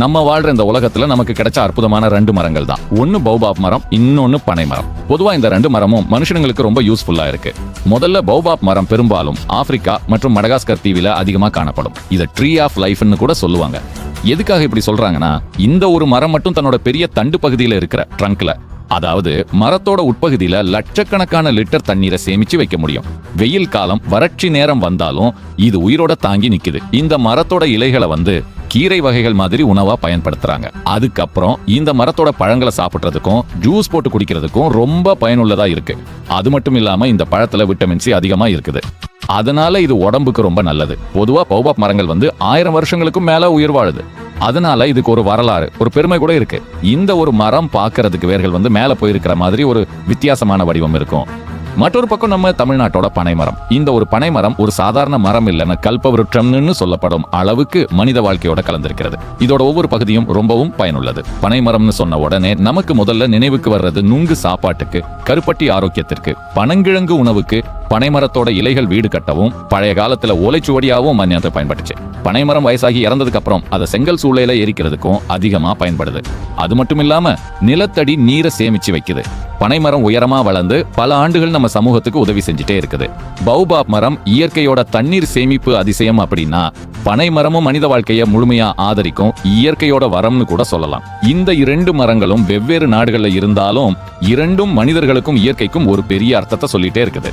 நம்ம வாழ்ற இந்த உலகத்துல நமக்கு கிடைச்ச அற்புதமான 2 மரங்கள் தான். ஒன்னு பௌபாப் மரம், இன்னொன்னு பனை மரம். பொதுவா இந்த 2 மரமும் மனுஷனுங்களுக்கு ரொம்ப யூஸ்ஃபுல்லா இருக்கு. முதல்ல பௌபாப் மரம் பெரும்பாலும் ஆப்பிரிக்கா மற்றும் மடகாஸ்கர் தீவில அதிகமா காணப்படும். இத ட்ரீ ஆஃப் லைஃப்னு கூட சொல்லுவாங்க. எதுக்காக இப்படி சொல்றாங்கன்னா, இந்த ஒரு மரம் மட்டும் தன்னோட பெரிய தண்டு பகுதியில இருக்கிற ட்ரங்க்ல, அதாவது மரத்தோட உட்பகுதியில லட்சக்கணக்கான லிட்டர் தண்ணீரை சேமிச்சு வைக்க முடியும். வெயில் காலம், வறட்சி நேரம் வந்தாலும் இது உயிரோட தாங்கி நிக்குது. இந்த மரத்தோட இலைகளை கீரை வகைகள் மாதிரி உணவா பயன்படுத்துறாங்க. அதுக்கப்புறம் இந்த மரத்தோட பழங்களை சாப்பிடுறதுக்கும் ஜூஸ் போட்டு குடிக்கிறதுக்கும் ரொம்ப பயனுள்ளதா இருக்கு. அது மட்டும் இல்லாம இந்த பழத்துல விட்டமின் சி அதிகமா இருக்குது. அதனால இது உடம்புக்கு ரொம்ப நல்லது. பொதுவா பௌபாப் மரங்கள் 1000 வருஷங்களுக்கும் மேல உயிர் வாழுது. அதனால இதுக்கு ஒரு வரலாறு, ஒரு பெருமை கூட இருக்கு. இந்த ஒரு மரம் பார்க்கறதுக்கு வேர்கள் மேல போயிருக்கிற மாதிரி ஒரு வித்தியாசமான வடிவம் இருக்கும். மற்றொரு பக்கம் நம்ம தமிழ்நாட்டோட பனைமரம். இந்த ஒரு பனைமரம் ஒரு சாதாரண மரம் இல்லைன்னு கல்பவருட்சம்னு சொல்லப்படும் அளவுக்கு மனித வாழ்க்கையோட கலந்திருக்கிறது. இதோட ஒவ்வொரு பகுதியும் ரொம்பவும் பயனுள்ளது. பனைமரம்னு சொன்ன உடனே நமக்கு முதல்ல நினைவுக்கு வர்றது நுங்கு சாப்பாட்டுக்கு, கருப்பட்டி ஆரோக்கியத்திற்கு, பனங்கிழங்கு உணவுக்கு, பனைமரத்தோட இலைகள் வீடு கட்டவும், பழைய காலத்துல ஓலைச்சுவடியாவும் மண்ணியத்தை பயன்பட்டுச்சு. பனைமரம் வயசாகி இறந்ததுக்கு அப்புறம் அதை செங்கல் சூளையில எரிக்கிறதுக்கும் அதிகமா பயன்படுது. அது மட்டும் இல்லாம நிலத்தடி நீரை சேமிச்சு வைக்குது. பனைமரம் உயரமா வளர்ந்து பல ஆண்டுகள் நம்ம சமூகத்துக்கு உதவி செஞ்சுட்டே இருக்குது. பௌபாப் மரம் இயற்கையோட தண்ணீர் சேமிப்பு அதிசயம் அப்படின்னா, பனைமரமும் மனித வாழ்க்கையை முழுமையா ஆதரிக்கும் இயற்கையோட வரம்னு கூட சொல்லலாம். இந்த 2 மரங்களும் வெவ்வேறு நாடுகள்ல இருந்தாலும் இரண்டும் மனிதர்களுக்கும் இயற்கைக்கும் ஒரு பெரிய அர்த்தத்தை சொல்லிட்டே இருக்குது.